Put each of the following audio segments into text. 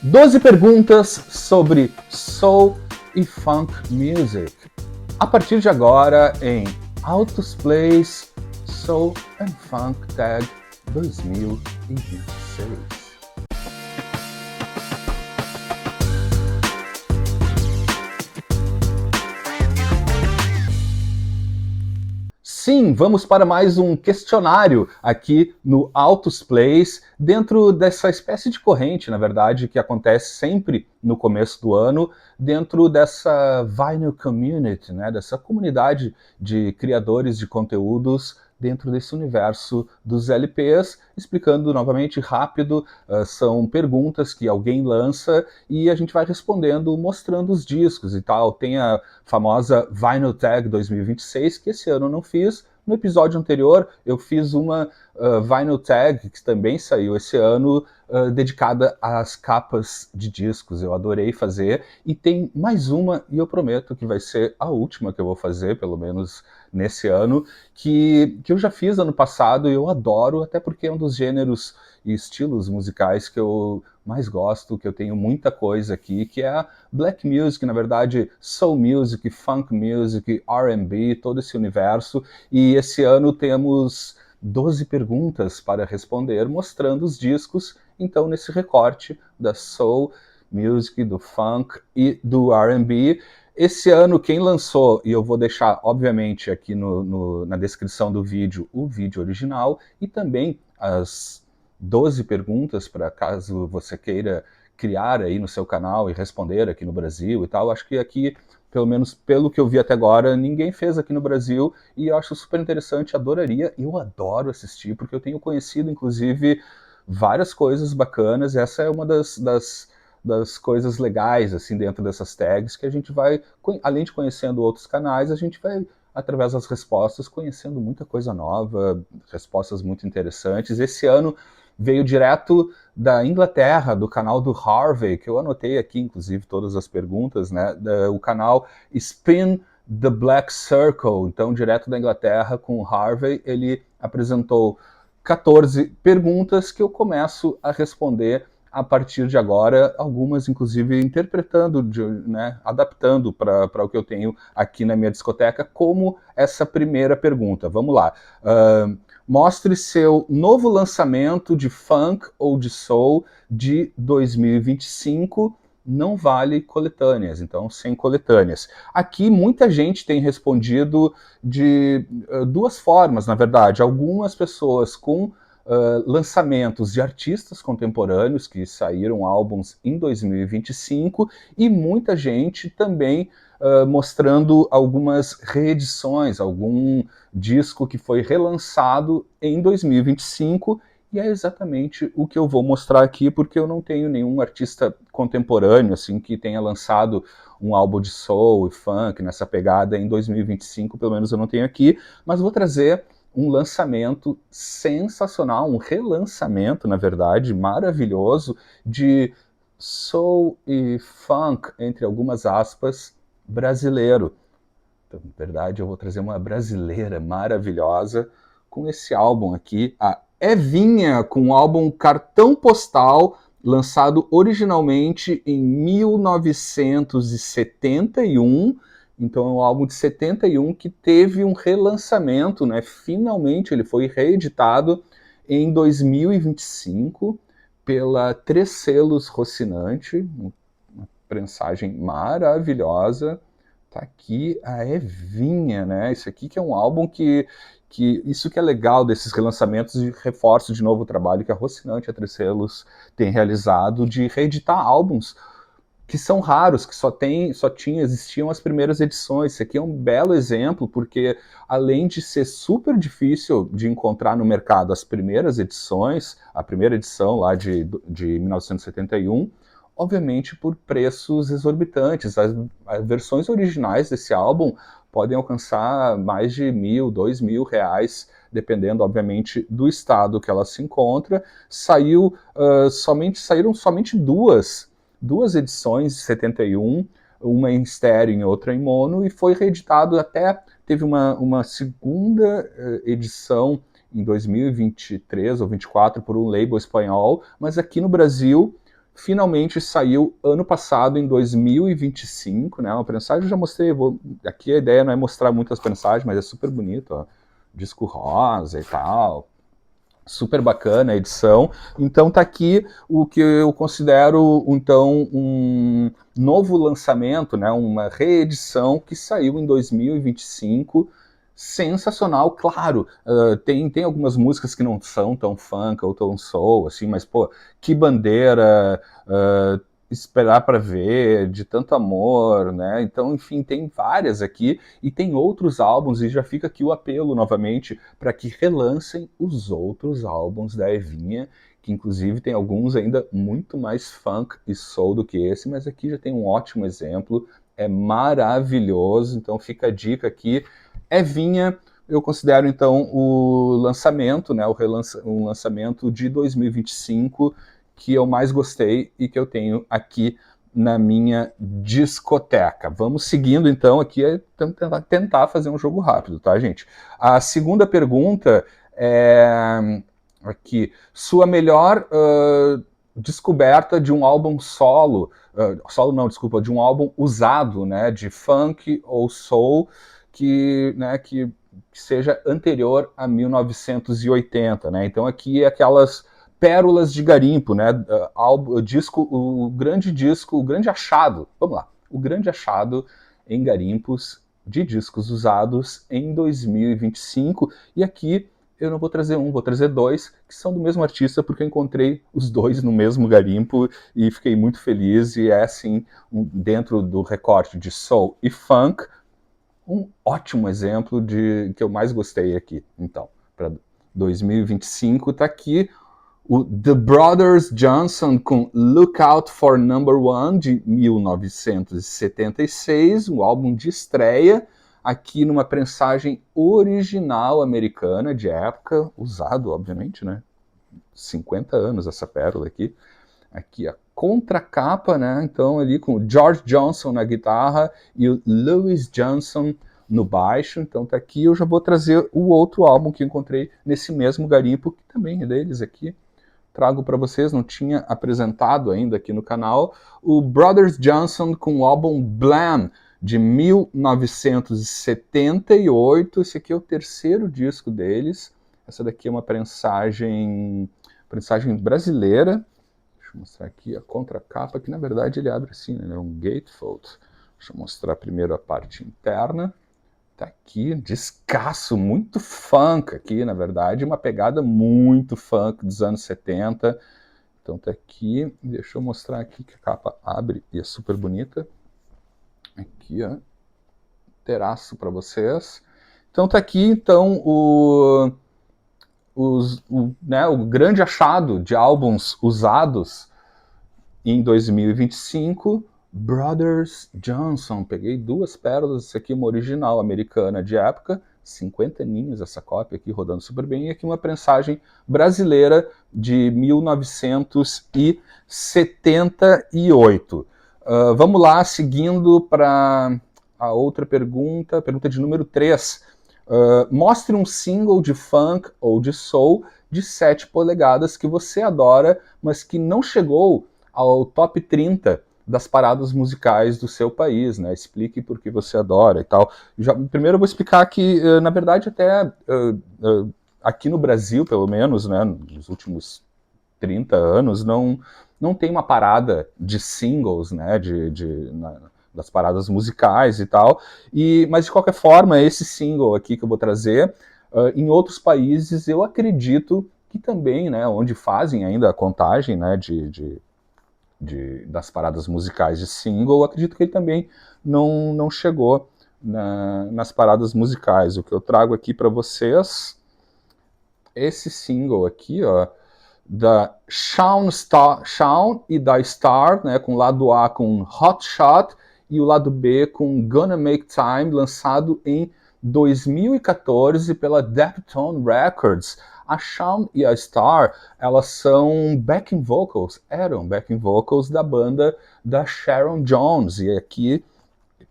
12 perguntas sobre soul e funk music. A partir de agora em Altos Plays Soul and Funk Tag 2026. Sim, vamos para mais um questionário aqui no Altos Plays, dentro dessa espécie de corrente, na verdade, que acontece sempre no começo do ano, dentro dessa vinyl community, né, dessa comunidade de criadores de conteúdos dentro desse universo dos LPs, explicando novamente rápido, são perguntas que alguém lança e a gente vai respondendo, mostrando os discos e tal. Tem a famosa Vinyl Tag 2026, que esse ano eu não fiz. No episódio anterior, eu fiz uma Vinyl Tag, que também saiu esse ano, dedicada às capas de discos. Eu adorei fazer. E tem mais uma, e eu prometo que vai ser a última que eu vou fazer, pelo menos nesse ano, que eu já fiz ano passado e eu adoro, até porque é um dos gêneros e estilos musicais que eu mais gosto, que eu tenho muita coisa aqui, que é a black music, na verdade, soul music, funk music, R&B, todo esse universo. E esse ano temos 12 perguntas para responder, mostrando os discos, então, nesse recorte da soul music, do funk e do R&B. Esse ano, quem lançou, e eu vou deixar, obviamente, aqui na descrição do vídeo, o vídeo original, e também as 12 perguntas, para caso você queira criar aí no seu canal e responder aqui no Brasil e tal. Acho que aqui, pelo menos pelo que eu vi até agora, ninguém fez aqui no Brasil, e eu acho super interessante, adoraria, eu adoro assistir, porque eu tenho conhecido, inclusive, várias coisas bacanas. Essa é uma das coisas legais, assim, dentro dessas tags, que a gente vai, além de conhecendo outros canais, a gente vai, através das respostas, conhecendo muita coisa nova, respostas muito interessantes. Esse ano veio direto da Inglaterra, do canal do Harvey, que eu anotei aqui, inclusive, todas as perguntas, né? O canal Spin the Black Circle, então, direto da Inglaterra, com o Harvey. Ele apresentou 14 perguntas que eu começo a responder a partir de agora, algumas inclusive interpretando, né, adaptando para o que eu tenho aqui na minha discoteca, como essa primeira pergunta. Vamos lá. Mostre seu novo lançamento de funk ou de soul de 2025. Não vale coletâneas, então sem coletâneas. Aqui muita gente tem respondido de duas formas, na verdade. Algumas pessoas com lançamentos de artistas contemporâneos que saíram álbuns em 2025, e muita gente também mostrando algumas reedições, algum disco que foi relançado em 2025, e é exatamente o que eu vou mostrar aqui, porque eu não tenho nenhum artista contemporâneo assim que tenha lançado um álbum de soul e funk nessa pegada em 2025, pelo menos eu não tenho aqui, mas vou trazer um lançamento sensacional, um relançamento, na verdade, maravilhoso, de soul e funk, entre algumas aspas, brasileiro. Então, na verdade, eu vou trazer uma brasileira maravilhosa com esse álbum aqui, a Evinha, com o álbum Cartão Postal, lançado originalmente em 1971. Então é um álbum de 71 que teve um relançamento, né? Finalmente ele foi reeditado em 2025 pela Três Selos Rocinante, uma prensagem maravilhosa. Tá aqui a Evinha, né? Isso aqui que é um álbum que isso que é legal desses relançamentos, e reforço de novo o trabalho que a Rocinante e a Três Selos tem realizado de reeditar álbuns que são raros, que existiam as primeiras edições. Isso aqui é um belo exemplo, porque além de ser super difícil de encontrar no mercado as primeiras edições, a primeira edição lá de 1971, obviamente por preços exorbitantes. As versões originais desse álbum podem alcançar mais de R$ 1.000, R$ 2.000, dependendo, obviamente, do estado que ela se encontra. Saíram somente duas edições de 71, uma em estéreo e outra em mono, e foi reeditado até, teve uma segunda edição em 2023 ou 24 por um label espanhol, mas aqui no Brasil finalmente saiu ano passado, em 2025, né? Uma prensagem eu já mostrei, aqui a ideia não é mostrar muitas prensagens, mas é super bonito, ó. Disco rosa e tal. Super bacana a edição. Então tá aqui o que eu considero então um novo lançamento, né, uma reedição que saiu em 2025. Sensacional, claro. Tem algumas músicas que não são tão funk ou tão soul, assim, mas pô, que bandeira, esperar para ver, de tanto amor, né? Então, enfim, tem várias aqui e tem outros álbuns, e já fica aqui o apelo novamente para que relancem os outros álbuns da Evinha, que inclusive tem alguns ainda muito mais funk e soul do que esse, mas aqui já tem um ótimo exemplo, é maravilhoso, então fica a dica aqui. Evinha, eu considero então o lançamento, né, o lançamento de 2025 que eu mais gostei e que eu tenho aqui na minha discoteca. Vamos seguindo então aqui, tentar fazer um jogo rápido, tá, gente? A segunda pergunta é aqui, sua melhor descoberta de um álbum solo, solo não, desculpa, de um álbum usado, né, de funk ou soul, que, né, que seja anterior a 1980, né? Então aqui é aquelas pérolas de garimpo, né? O grande achado, vamos lá, o grande achado em garimpos de discos usados em 2025, e aqui eu não vou trazer um, vou trazer dois, que são do mesmo artista, porque eu encontrei os dois no mesmo garimpo e fiquei muito feliz, e é assim, dentro do recorte de soul e funk, um ótimo exemplo de que eu mais gostei aqui. Então, para 2025 tá aqui o The Brothers Johnson com Look Out for Number One, de 1976, um álbum de estreia, aqui numa prensagem original americana de época, usado, obviamente, né? 50 anos essa pérola aqui. Aqui a contracapa, né? Então ali com o George Johnson na guitarra e o Louis Johnson no baixo. Então tá aqui, eu já vou trazer o outro álbum que encontrei nesse mesmo garimpo, que também é deles aqui. Trago para vocês, não tinha apresentado ainda aqui no canal, o Brothers Johnson com o álbum Blam, de 1978. Esse aqui é o terceiro disco deles. Essa daqui é uma prensagem brasileira. Deixa eu mostrar aqui a contracapa, que na verdade ele abre assim, né? É um gatefold. Deixa eu mostrar primeiro a parte interna. Tá aqui, descasso, muito funk aqui, na verdade, uma pegada muito funk dos anos 70. Então tá aqui, deixa eu mostrar aqui que a capa abre e é super bonita. Aqui, ó, terço para vocês. Então tá aqui, então, o grande achado de álbuns usados em 2025, Brothers Johnson. Peguei duas pérolas, isso aqui uma original americana de época, 50 aninhos essa cópia aqui, rodando super bem, e aqui uma prensagem brasileira de 1978. Vamos lá, seguindo para a outra pergunta de número 3. Mostre um single de funk ou de soul de 7 polegadas que você adora, mas que não chegou ao top 30 das paradas musicais do seu país, né? Explique por que você adora e tal. Primeiro eu vou explicar que, na verdade, até aqui no Brasil, pelo menos, né, nos últimos 30 anos, não tem uma parada de singles, né, das paradas musicais e tal. Mas, de qualquer forma, esse single aqui que eu vou trazer, em outros países, eu acredito que também, né, onde fazem ainda a contagem, né, das paradas musicais de single, acredito que ele também não chegou nas paradas musicais. O que eu trago aqui para vocês, esse single aqui, ó, da Shawn e da Star, né, com o lado A com Hot Shot e o lado B com Gonna Make Time, lançado em 2014 pela Deftones Records. A Shawn e a Star, elas são eram backing vocals da banda da Sharon Jones, e aqui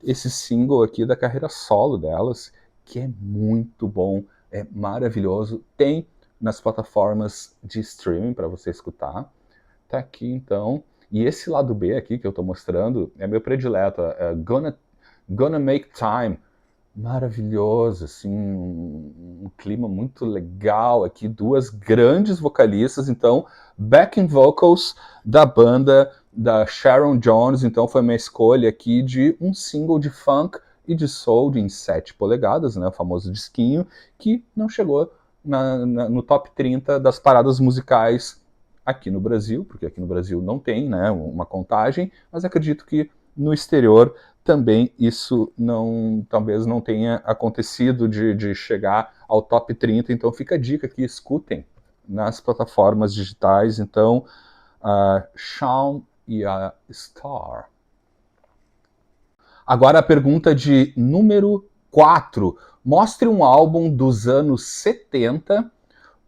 esse single aqui da carreira solo delas, que é muito bom, é maravilhoso, tem nas plataformas de streaming para você escutar. Tá aqui então. E esse lado B aqui que eu estou mostrando é meu predileto, é Gonna Make Time. Maravilhoso, assim, um clima muito legal aqui, duas grandes vocalistas, então, backing vocals da banda da Sharon Jones, então foi minha escolha aqui de um single de funk e de soul em 7 polegadas, né, o famoso disquinho, que não chegou no top 30 das paradas musicais aqui no Brasil, porque aqui no Brasil não tem, né, uma contagem, mas acredito que no exterior também isso talvez não tenha acontecido de chegar ao top 30, então fica a dica aqui, escutem nas plataformas digitais, então, Shawn e a Star. Agora a pergunta de número 4. Mostre um álbum dos anos 70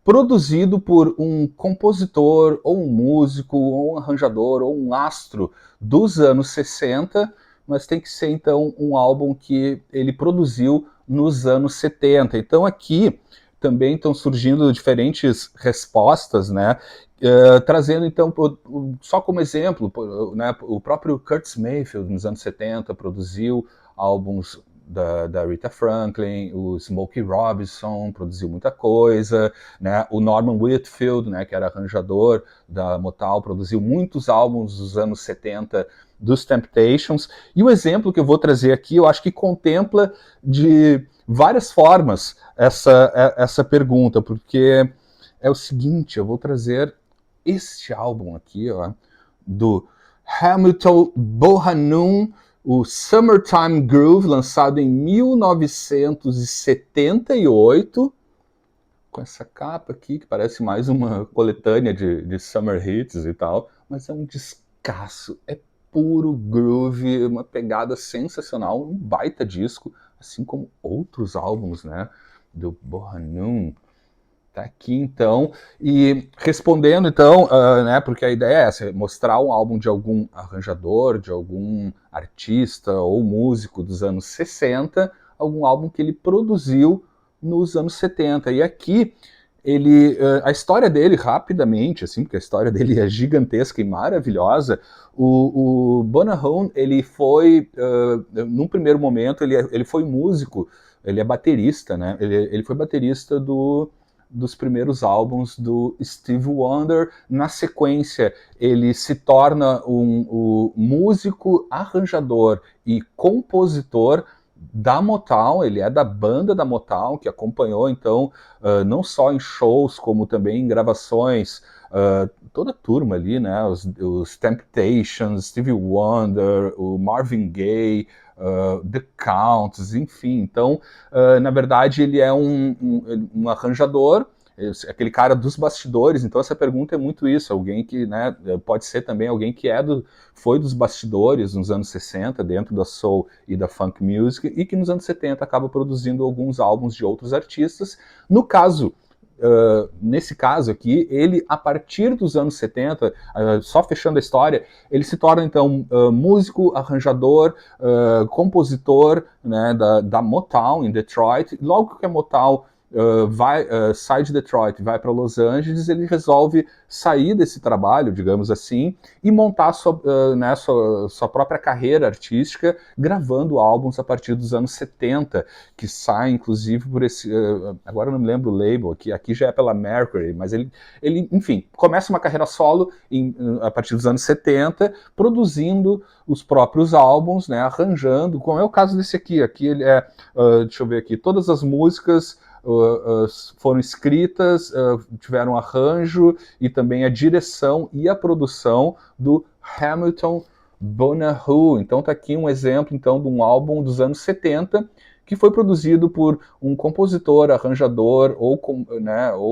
produzido por um compositor, ou um músico, ou um arranjador, ou um astro dos anos 60, mas tem que ser então um álbum que ele produziu nos anos 70. Então aqui também estão surgindo diferentes respostas, né? Trazendo então, só como exemplo, né, o próprio Curtis Mayfield nos anos 70 produziu álbuns da Rita Franklin, o Smokey Robinson produziu muita coisa, né? O Norman Whitfield, né, que era arranjador da Motown, produziu muitos álbuns dos anos 70 dos Temptations. E o exemplo que eu vou trazer aqui, eu acho que contempla de várias formas essa pergunta, porque é o seguinte, eu vou trazer este álbum aqui, ó, do Hamilton Bohannon, o Summertime Groove, lançado em 1978, com essa capa aqui, que parece mais uma coletânea de Summer Hits e tal, mas é um descasso, é puro groove, uma pegada sensacional, um baita disco, assim como outros álbuns, né, do Bohannon. Tá aqui então, e respondendo então, né, porque a ideia é essa, mostrar um álbum de algum arranjador, de algum artista ou músico dos anos 60, algum álbum que ele produziu nos anos 70. E aqui ele, a história dele rapidamente, assim, porque a história dele é gigantesca e maravilhosa. O Bohannon, ele foi, num primeiro momento, ele foi músico, ele é baterista, né? Ele foi baterista dos primeiros álbuns do Steve Wonder. Na sequência, ele se torna um músico, arranjador e compositor da Motown. Ele é da banda da Motown, que acompanhou, então, não só em shows, como também em gravações, toda a turma ali, né, os Temptations, Stevie Wonder, o Marvin Gaye, The Counts, enfim. Então, na verdade, ele é um arranjador, aquele cara dos bastidores. Então essa pergunta é muito isso, alguém que, né, pode ser também alguém que foi dos bastidores nos anos 60, dentro da soul e da funk music, e que nos anos 70 acaba produzindo alguns álbuns de outros artistas. No caso, nesse caso aqui, ele, a partir dos anos 70, só fechando a história, ele se torna então músico, arranjador, compositor, né, da Motown em Detroit. Logo que a Motown sai de Detroit, vai para Los Angeles, ele resolve sair desse trabalho, digamos assim, e montar sua própria carreira artística, gravando álbuns a partir dos anos 70, que sai inclusive por esse, agora eu não me lembro o label, aqui já é pela Mercury, mas ele enfim, começa uma carreira solo a partir dos anos 70, produzindo os próprios álbuns, né, arranjando, como é o caso desse aqui ele é, deixa eu ver aqui, todas as músicas foram escritas, tiveram arranjo e também a direção e a produção do Hamilton Bohannon. Então tá aqui um exemplo então de um álbum dos anos 70 que foi produzido por um compositor, arranjador ou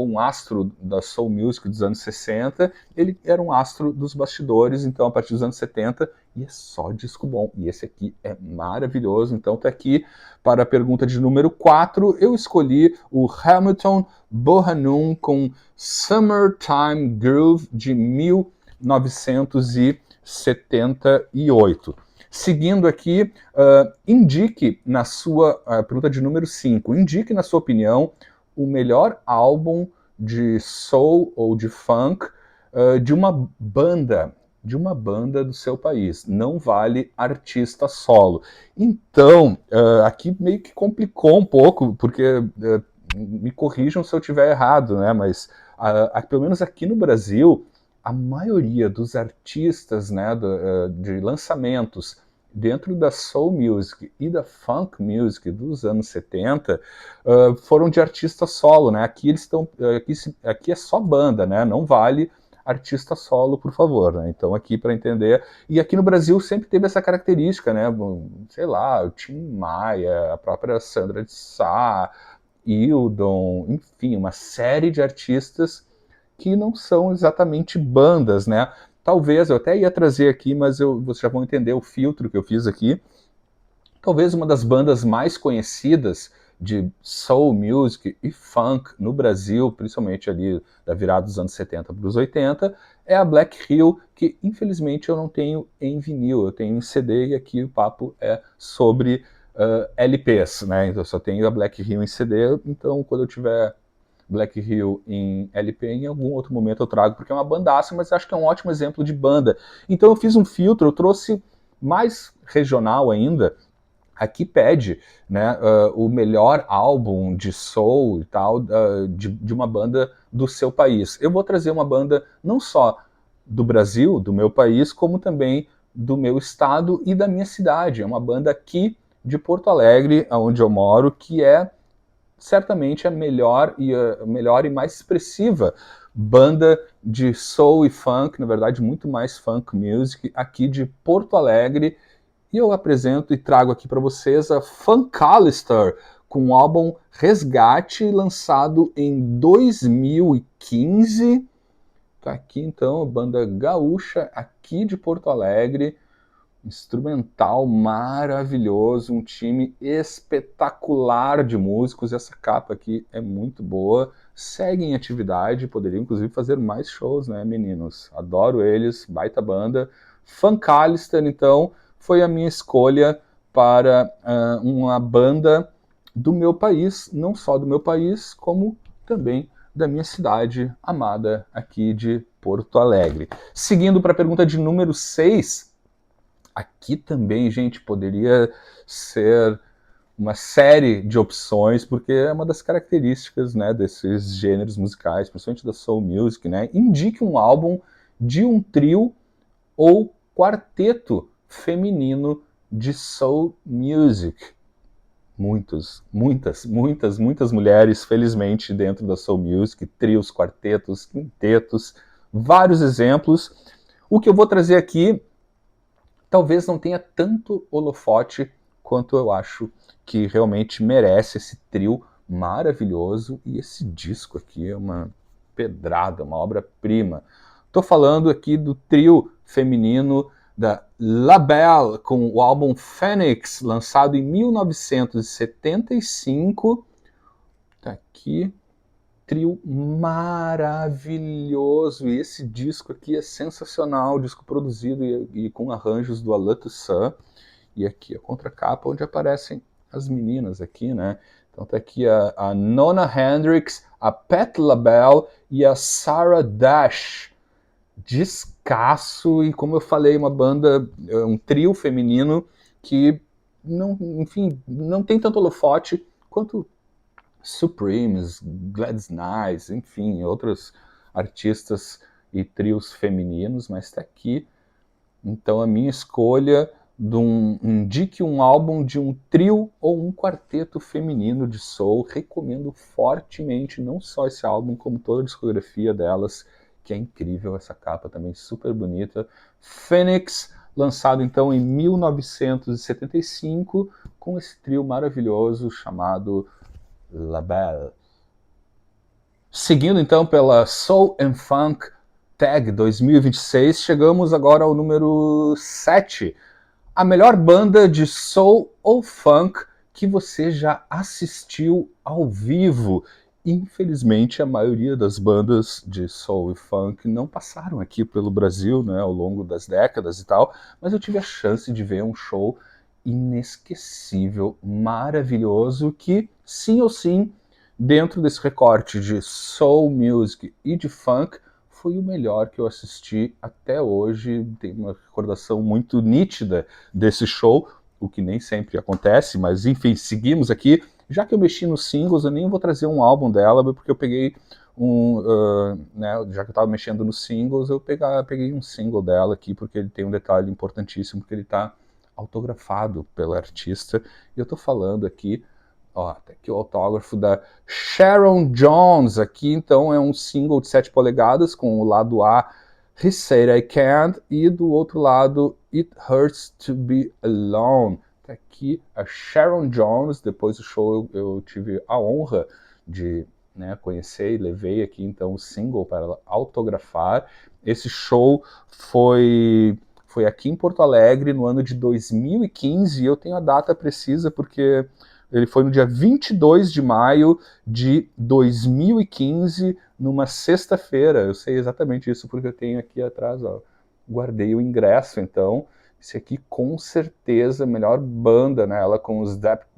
um astro da soul music dos anos 60. Ele era um astro dos bastidores, então a partir dos anos 70, e é só disco bom. E esse aqui é maravilhoso. Então tá aqui para a pergunta de número 4, eu escolhi o Hamilton Bohannon com Summertime Groove de 1978. Seguindo aqui, indique na sua pergunta de número 5, indique na sua opinião o melhor álbum de soul ou de funk de uma banda de uma banda do seu país, não vale artista solo. Então, aqui meio que complicou um pouco, porque me corrijam se eu estiver errado, né? Mas pelo menos aqui no Brasil, a maioria dos artistas, né, de lançamentos dentro da soul music e da funk music dos anos 70 foram de artista solo, né? Aqui eles estão, aqui é só banda, né? Não vale artista solo, por favor, né? Então aqui para entender, e aqui no Brasil sempre teve essa característica, né? Sei lá, o Tim Maia, a própria Sandra de Sá, Hildon, enfim, uma série de artistas que não são exatamente bandas, né? Talvez, eu até ia trazer aqui, mas vocês já vão entender o filtro que eu fiz aqui. Talvez uma das bandas mais conhecidas de soul music e funk no Brasil, principalmente ali da virada dos anos 70 para os 80, é a Black Hill, que infelizmente eu não tenho em vinil, eu tenho em CD e aqui o papo é sobre LPs, né? Então eu só tenho a Black Hill em CD, então quando eu tiver Black Hill em LP, em algum outro momento eu trago, porque é uma bandaça, mas acho que é um ótimo exemplo de banda. Então eu fiz um filtro, eu trouxe mais regional ainda. Aqui pede, né, o melhor álbum de soul e tal de uma banda do seu país. Eu vou trazer uma banda não só do Brasil, do meu país, como também do meu estado e da minha cidade. É uma banda aqui de Porto Alegre, onde eu moro, que é certamente a melhor e mais expressiva banda de soul e funk, na verdade muito mais funk music, aqui de Porto Alegre. E eu apresento e trago aqui para vocês a Funkalister, com o álbum Resgate, lançado em 2015. Tá aqui então a banda gaúcha aqui de Porto Alegre, instrumental maravilhoso, um time espetacular de músicos. Essa capa aqui é muito boa, segue em atividade, poderiam inclusive fazer mais shows, né, meninos? Adoro eles, baita banda. Funkalister, então, foi a minha escolha para uma banda do meu país, não só do meu país, como também da minha cidade amada aqui de Porto Alegre. Seguindo para a pergunta de número 6, aqui também, gente, poderia ser uma série de opções, porque é uma das características, né, desses gêneros musicais, principalmente da soul music, né? Indique um álbum de um trio ou quarteto feminino de soul music. Muitas mulheres, felizmente, dentro da soul music, trios, quartetos, quintetos, vários exemplos. O que eu vou trazer aqui talvez não tenha tanto holofote quanto eu acho que realmente merece esse trio maravilhoso, e esse disco aqui é uma pedrada, uma obra-prima. Estou falando aqui do trio feminino da La Belle, com o álbum Phoenix, lançado em 1975. Tá aqui, trio maravilhoso, e esse disco aqui é sensacional, disco produzido e com arranjos do Alain Toussaint, e aqui a contracapa onde aparecem as meninas aqui, né? Então tá aqui a Nona Hendrix, a Pat LaBelle e a Sarah Dash. Descasso, e como eu falei, uma banda, um trio feminino que não, enfim, não tem tanto holofote quanto Supremes, Gladys Knight, enfim, outros artistas e trios femininos, mas está aqui. Então a minha escolha indique um álbum de um trio ou um quarteto feminino de soul. Recomendo fortemente não só esse álbum, como toda a discografia delas, que é incrível, essa capa também super bonita. Phoenix, lançado então em 1975, com esse trio maravilhoso chamado La Belle. Seguindo então pela Soul and Funk Tag 2026, chegamos agora ao número 7. A melhor banda de soul ou funk que você já assistiu ao vivo. Infelizmente, a maioria das bandas de soul e funk não passaram aqui pelo Brasil, né, ao longo das décadas e tal, mas eu tive a chance de ver um show inesquecível, maravilhoso, que sim ou sim, dentro desse recorte de soul music e de funk, foi o melhor que eu assisti até hoje. Tenho uma recordação muito nítida desse show, o que nem sempre acontece, mas enfim, seguimos aqui. Já que eu mexi nos singles, eu nem vou trazer um álbum dela, porque eu peguei né, já que eu estava mexendo nos singles, eu peguei um single dela aqui, porque ele tem um detalhe importantíssimo, porque ele está autografado pela artista, e eu estou falando aqui, ó, tá aqui o autógrafo da Sharon Jones, aqui então é um single de 7 polegadas, com o lado A, He Said I Can't, e do outro lado, It Hurts to Be Alone. Tá aqui a Sharon Jones. Depois do show eu tive a honra de, né, conhecer e levei aqui então o single para ela autografar. Esse show foi aqui em Porto Alegre no ano de 2015, e eu tenho a data precisa porque ele foi no dia 22 de maio de 2015, numa sexta-feira. Eu sei exatamente isso porque eu tenho aqui atrás, ó, guardei o ingresso. Então, esse aqui com certeza, melhor banda, né? Ela com os Dappt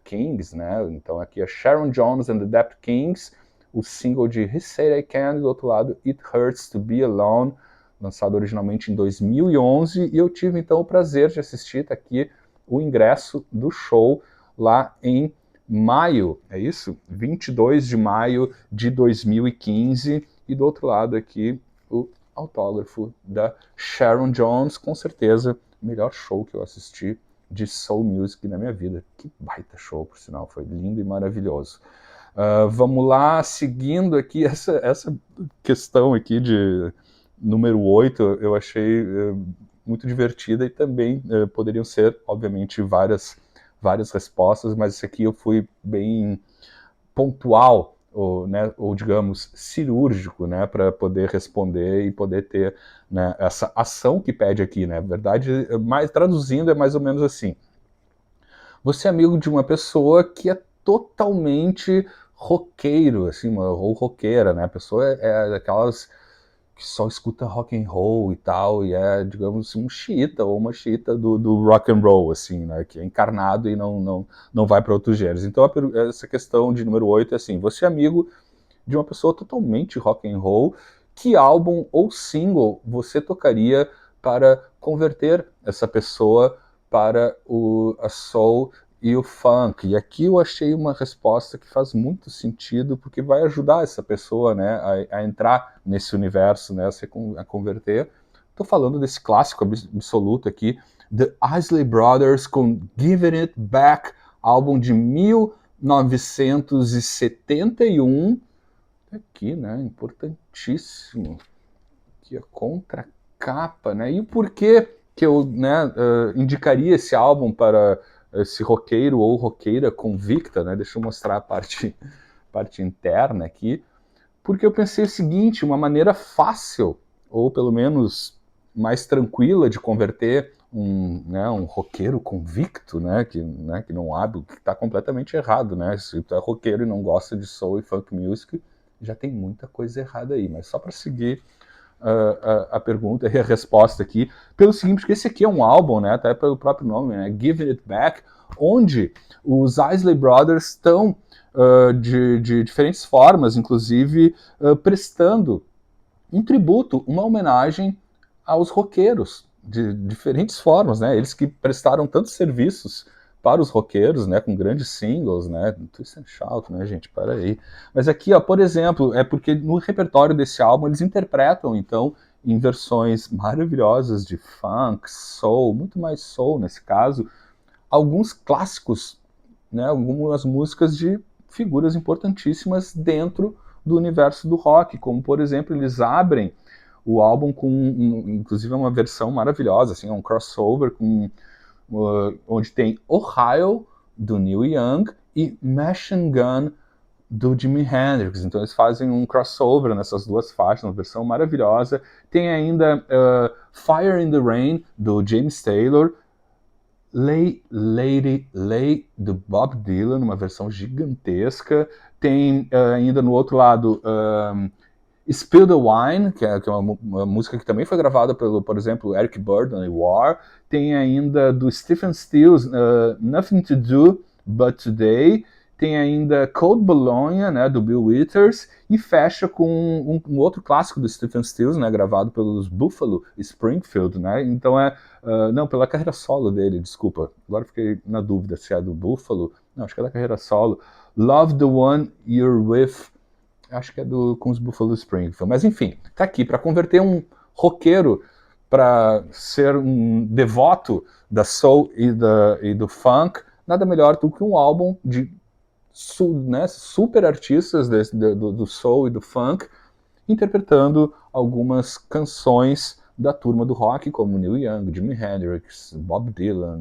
Kings, né? Então aqui a Sharon Jones and the Dappt Kings, o single de He Said I Can, do outro lado It Hurts to Be Alone, lançado originalmente em 2011, e eu tive então o prazer de assistir, tá aqui o ingresso do show lá em maio, é isso? 22 de maio de 2015, e do outro lado aqui o autógrafo da Sharon Jones, com certeza o melhor show que eu assisti de soul music na minha vida. Que baita show, por sinal, foi lindo e maravilhoso. Vamos lá, seguindo aqui essa questão aqui de número 8, eu achei muito divertida, e também poderiam ser, obviamente, várias respostas, mas esse aqui eu fui bem pontual, ou digamos, cirúrgico, né, para poder responder e poder ter, né, essa ação que pede aqui, né, verdade, mais traduzindo é mais ou menos assim: você é amigo de uma pessoa que é totalmente roqueiro, assim, ou roqueira, né, a pessoa é daquelas que só escuta rock and roll e tal, e é, digamos, um xiita ou uma xiita do rock and roll, assim, né, que é encarnado e não vai para outros gêneros. Então essa questão de número 8 é assim: você é amigo de uma pessoa totalmente rock and roll, que álbum ou single você tocaria para converter essa pessoa para a soul e o funk? E aqui eu achei uma resposta que faz muito sentido, porque vai ajudar essa pessoa, né, a entrar nesse universo, né, a converter. Estou falando desse clássico absoluto aqui, The Isley Brothers com Giving It Back, álbum de 1971. Aqui, né, importantíssimo. Aqui a contracapa, né, e o porquê que eu, né, indicaria esse álbum para esse roqueiro ou roqueira convicta, né? Deixa eu mostrar a parte interna aqui, porque eu pensei o seguinte: uma maneira fácil, ou pelo menos mais tranquila, de converter um roqueiro convicto, né, que não abre, o que está completamente errado, né? Se tu é roqueiro e não gosta de soul e funk music, já tem muita coisa errada aí, mas só para seguir a pergunta e a resposta aqui, pelo seguinte, porque esse aqui é um álbum, né, até pelo próprio nome, né, Giving It Back, onde os Isley Brothers estão de diferentes formas, inclusive prestando um tributo, uma homenagem aos roqueiros, de diferentes formas, né, eles que prestaram tantos serviços para os roqueiros, né, com grandes singles, né, Twist and Shout, né, gente, para aí. Mas aqui, ó, por exemplo, é porque no repertório desse álbum eles interpretam, então, em versões maravilhosas de funk, soul, muito mais soul nesse caso, alguns clássicos, né, algumas músicas de figuras importantíssimas dentro do universo do rock, como, por exemplo, eles abrem o álbum com, inclusive, uma versão maravilhosa, assim, um crossover com onde tem Ohio, do Neil Young, e Machine Gun, do Jimi Hendrix. Então eles fazem um crossover nessas duas faixas, uma versão maravilhosa. Tem ainda Fire in the Rain, do James Taylor, Lay Lady Lay, do Bob Dylan, uma versão gigantesca. Tem ainda no outro lado Spill the Wine, que é uma música que também foi gravada por exemplo, Eric Burdon e War. Tem ainda do Stephen Stills, Nothing to Do But Today. tem ainda Code Bologna, né, do Bill Withers, e fecha com um outro clássico do Stephen Stills, né, gravado pelos Buffalo Springfield, né, então não, pela carreira solo dele, desculpa, agora fiquei na dúvida se é do Buffalo, não, acho que é da carreira solo, Love the One You're With, acho que é com os Buffalo Springfield, mas enfim, tá aqui, para converter um roqueiro para ser um devoto da soul e do funk, nada melhor do que um álbum de super artistas do soul e do funk, interpretando algumas canções da turma do rock, como Neil Young, Jimi Hendrix, Bob Dylan,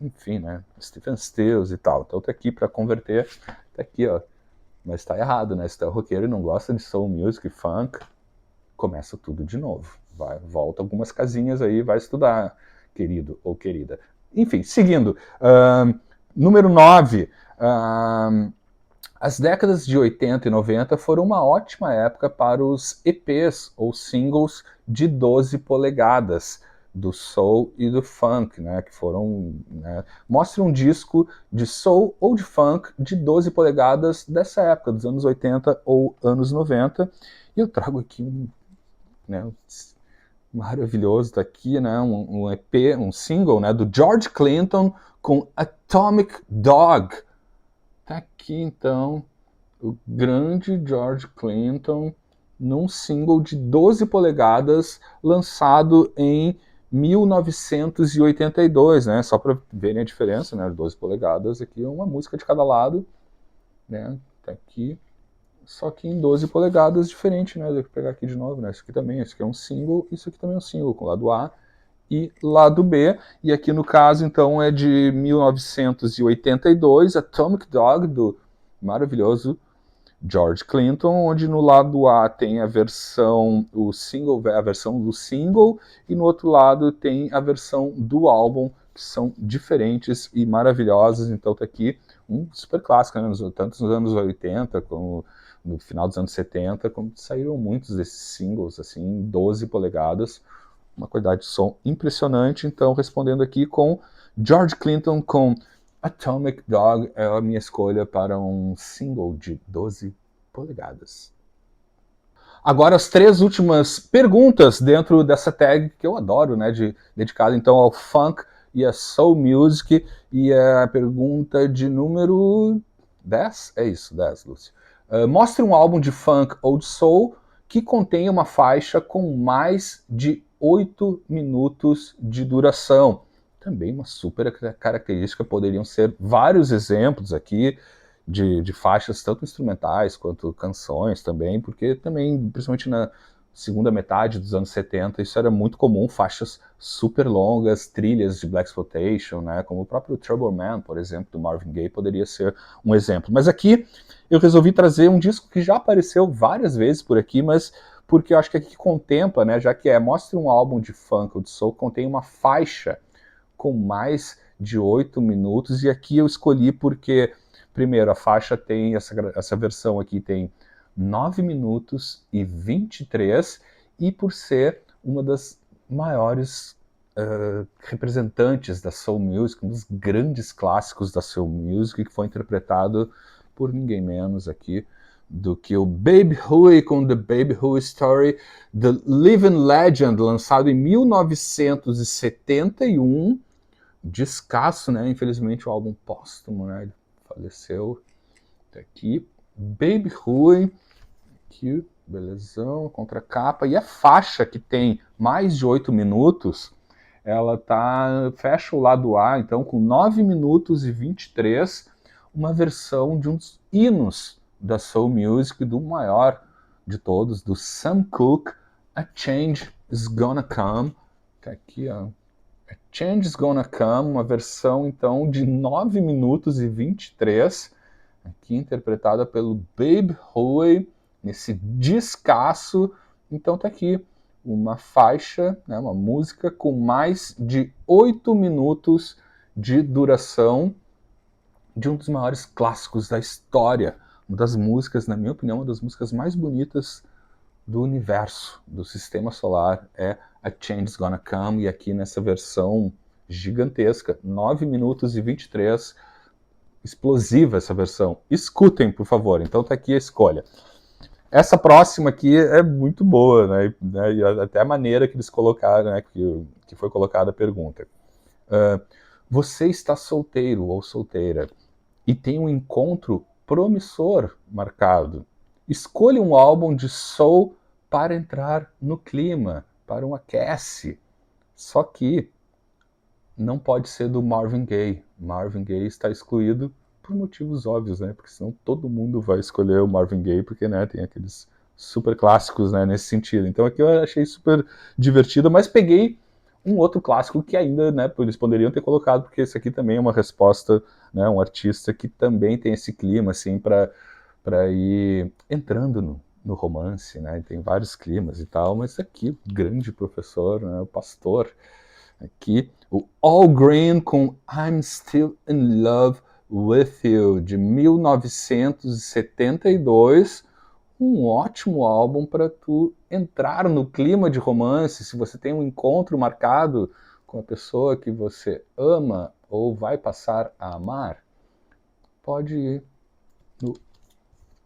enfim, né, Stephen Stills e tal. Então tá aqui para converter, tá aqui, ó. Mas tá errado, né? Se tá roqueiro e não gosta de soul music, funk, começa tudo de novo. Volta algumas casinhas aí, vai estudar, querido ou querida. Enfim, seguindo. Número 9. As décadas de 80 e 90 foram uma ótima época para os EPs, ou singles, de 12 polegadas, do soul e do funk, né, que foram... Né, mostre um disco de soul ou de funk de 12 polegadas dessa época, dos anos 80 ou anos 90. E eu trago aqui maravilhoso, tá aqui, né, um EP, um single, né, do George Clinton com Atomic Dog. Tá aqui, então, o grande George Clinton num single de 12 polegadas lançado em 1982, né? Só para verem a diferença, né? 12 polegadas aqui, uma música de cada lado, né? Tá aqui, só que em 12 polegadas diferente, né? Vou pegar aqui de novo, né? Isso aqui também, isso aqui é um single, isso aqui também é um single, com lado A e lado B, e aqui no caso, então, é de 1982, Atomic Dog, do maravilhoso George Clinton, onde no lado A tem a versão do single, e no outro lado tem a versão do álbum, que são diferentes e maravilhosas. Então tá aqui um super clássico, né? Tanto nos anos 80 como no final dos anos 70, como saíram muitos desses singles, assim, 12 polegadas, uma qualidade de som impressionante. Então, respondendo aqui com George Clinton com Atomic Dog, é a minha escolha para um single de 12 polegadas. Agora, as 3 últimas perguntas dentro dessa tag que eu adoro, né, dedicada então ao funk e a soul music, e a pergunta de número 10? É isso, 10, Lúcio. Mostre um álbum de funk ou de soul que contenha uma faixa com mais de 8 minutos de duração. Também uma super característica, poderiam ser vários exemplos aqui de faixas, tanto instrumentais quanto canções também, porque também, principalmente na segunda metade dos anos 70, isso era muito comum, faixas super longas, trilhas de Blaxploitation, né, como o próprio Trouble Man, por exemplo, do Marvin Gaye, poderia ser um exemplo. Mas aqui eu resolvi trazer um disco que já apareceu várias vezes por aqui, mas porque eu acho que aqui contempla, né, já que mostra um álbum de funk ou de soul, contém uma faixa com mais de 8 minutos, e aqui eu escolhi porque, primeiro, a faixa tem, essa versão aqui tem 9 minutos e 23, e por ser uma das maiores representantes da soul music, um dos grandes clássicos da soul music, que foi interpretado por ninguém menos aqui do que o Babe Huey com The Babe Huey Story, The Living Legend, lançado em 1971, descasso, né? Infelizmente o álbum póstumo, né? Ele faleceu. Tá aqui, Babe Huey, aqui, belezão, contracapa, e a faixa que tem mais de 8 minutos, ela fecha o lado A, então, com 9 minutos e 23, uma versão de um dos hinos da soul music, do maior de todos, do Sam Cooke, A Change Is Gonna Come. Tá aqui, ó. A Change Is Gonna Come, uma versão, então, de 9 minutos e 23, aqui interpretada pelo Babe Huey, nesse descasso. Então tá aqui uma faixa, né, uma música com mais de 8 minutos de duração, de um dos maiores clássicos da história, uma das músicas, na minha opinião, uma das músicas mais bonitas do universo, do sistema solar, é A Change Is Gonna Come, e aqui nessa versão gigantesca, 9 minutos e 23, explosiva essa versão. Escutem, por favor. Então tá aqui a escolha. Essa próxima aqui é muito boa, né? E até a maneira que eles colocaram, né? Que foi colocada a pergunta. Você está solteiro ou solteira e tem um encontro promissor marcado. Escolha um álbum de soul para entrar no clima, para um aquece. Só que não pode ser do Marvin Gaye. Marvin Gaye está excluído por motivos óbvios, né? Porque senão todo mundo vai escolher o Marvin Gaye, porque, né, tem aqueles super clássicos, né, nesse sentido. Então aqui eu achei super divertido, mas peguei um outro clássico que ainda, né, eles poderiam ter colocado, porque esse aqui também é uma resposta, né, um artista que também tem esse clima, assim, para ir entrando no romance, né, tem vários climas e tal, mas aqui, o grande professor, né, o pastor, aqui, o Al Green com I'm Still in Love with You, de 1972, um ótimo álbum para tu entrar no clima de romance, se você tem um encontro marcado com a pessoa que você ama ou vai passar a amar, pode ir no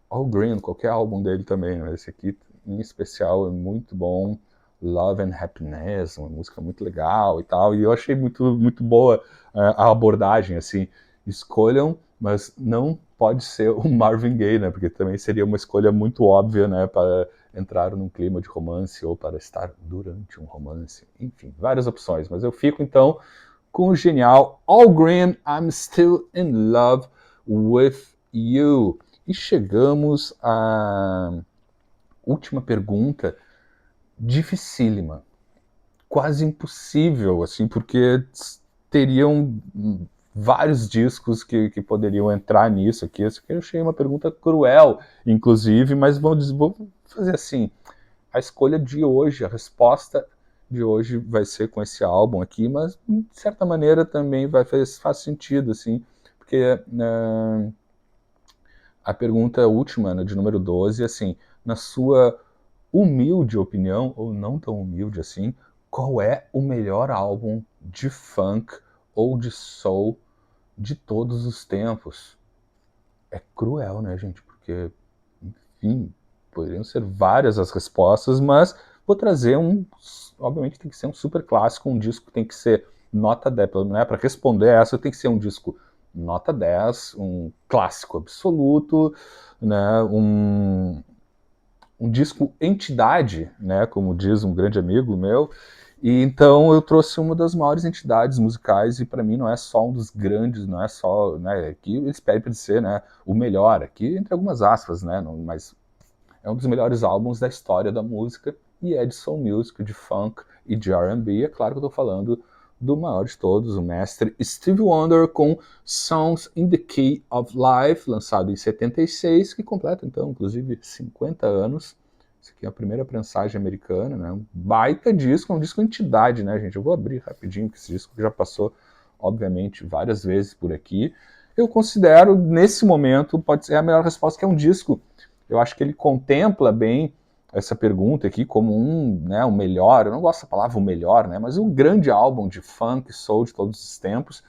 Al Green, qualquer álbum dele também, mas esse aqui em especial é muito bom. Love and Happiness, uma música muito legal e tal, e eu achei muito boa a abordagem, assim, escolham, mas não pode ser o Marvin Gaye, né, porque também seria uma escolha muito óbvia, né, para entrar num clima de romance ou para estar durante um romance, enfim, várias opções, mas eu fico então com o genial Al Green, I'm Still in Love with You. E chegamos à última pergunta, dificílima, quase impossível, assim, porque teriam vários discos que poderiam entrar nisso aqui. Isso aqui eu achei uma pergunta cruel, inclusive, mas vou fazer assim, a escolha de hoje, a resposta de hoje vai ser com esse álbum aqui, mas de certa maneira também faz sentido, assim, porque a pergunta última, né, de número 12, assim, na sua humilde opinião, ou não tão humilde assim, qual é o melhor álbum de funk ou de soul de todos os tempos? É cruel, né, gente? Porque, enfim, poderiam ser várias as respostas, mas vou trazer obviamente tem que ser um super clássico, um disco que tem que ser nota 10, né, para responder essa tem que ser um disco nota 10, um clássico absoluto, né, um disco entidade, né, como diz um grande amigo meu, e então eu trouxe uma das maiores entidades musicais, e para mim não é só um dos grandes, não é só, né, aqui eles pedem para ser, né, o melhor, aqui entre algumas aspas, né, não, mas é um dos melhores álbuns da história da música, e é de soul music, de funk e de R&B, é claro que eu estou falando do maior de todos, o mestre Stevie Wonder, com Songs in the Key of Life, lançado em 76, que completa, então, inclusive, 50 anos. Isso aqui é a primeira prensagem americana, né? Um baita disco, um disco entidade, né, gente? Eu vou abrir rapidinho, que esse disco já passou, obviamente, várias vezes por aqui. Eu considero, nesse momento, pode ser a melhor resposta, que é um disco. Eu acho que ele contempla bem essa pergunta aqui como né, um melhor, eu não gosto da palavra o melhor, né, mas um grande álbum de funk, soul de todos os tempos,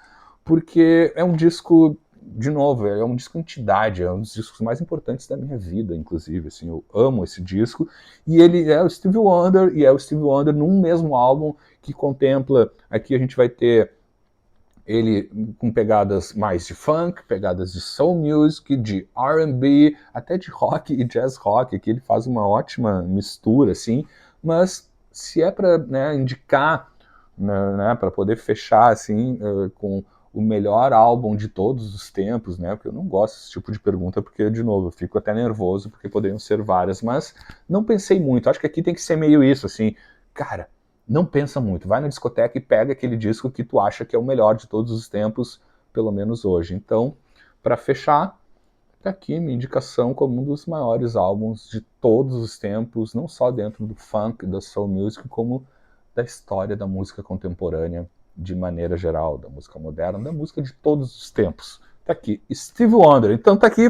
porque é um disco, de novo, é um disco entidade, é um dos discos mais importantes da minha vida, inclusive, assim, eu amo esse disco, e ele é o Stevie Wonder, e é o Stevie Wonder num mesmo álbum que contempla, aqui a gente vai ter ele com pegadas mais de funk, pegadas de soul music, de R&B, até de rock e jazz rock, que ele faz uma ótima mistura, assim, mas se é para, né, indicar, né, para poder fechar, assim, com o melhor álbum de todos os tempos, né, porque eu não gosto desse tipo de pergunta, porque, de novo, eu fico até nervoso, porque poderiam ser várias, mas não pensei muito, acho que aqui tem que ser meio isso, assim, cara, não pensa muito, vai na discoteca e pega aquele disco que tu acha que é o melhor de todos os tempos, pelo menos hoje. Então, para fechar, tá aqui minha indicação como um dos maiores álbuns de todos os tempos, não só dentro do funk, da soul music, como da história da música contemporânea de maneira geral, da música moderna, da música de todos os tempos. Tá aqui, Stevie Wonder. Então tá aqui,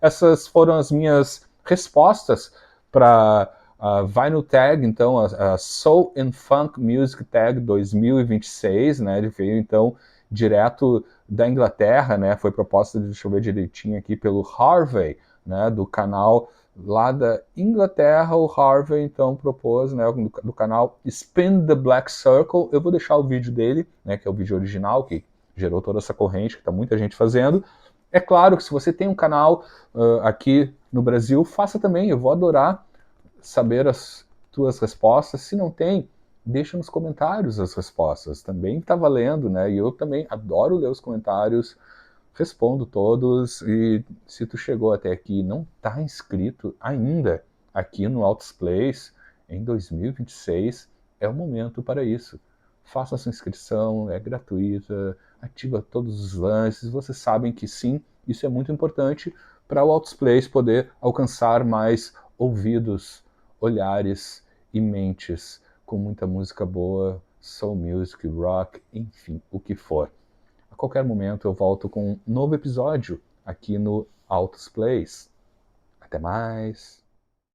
essas foram as minhas respostas para A Vinyl Tag, então, a Soul and Funk Music Tag 2026, né? Ele veio, então, direto da Inglaterra, né? Foi proposta, deixa eu ver direitinho aqui, pelo Harvey, né? Do canal lá da Inglaterra. O Harvey, então, propôs, né? Do canal Spin the Black Circle. Eu vou deixar o vídeo dele, né? Que é o vídeo original, que gerou toda essa corrente, que está muita gente fazendo. É claro que se você tem um canal aqui no Brasil, faça também, eu vou adorar saber as tuas respostas. Se não tem, deixa nos comentários as respostas, também está valendo, né? E eu também adoro ler os comentários, respondo todos, e se tu chegou até aqui e não está inscrito ainda aqui no Altos Plays, em 2026, é o momento para isso. Faça a sua inscrição, é gratuita, ativa todos os lances, vocês sabem que sim, isso é muito importante para o Altos Plays poder alcançar mais ouvidos, olhares e mentes com muita música boa, soul music, rock, enfim, o que for. A qualquer momento eu volto com um novo episódio aqui no Altos Plays. Até mais!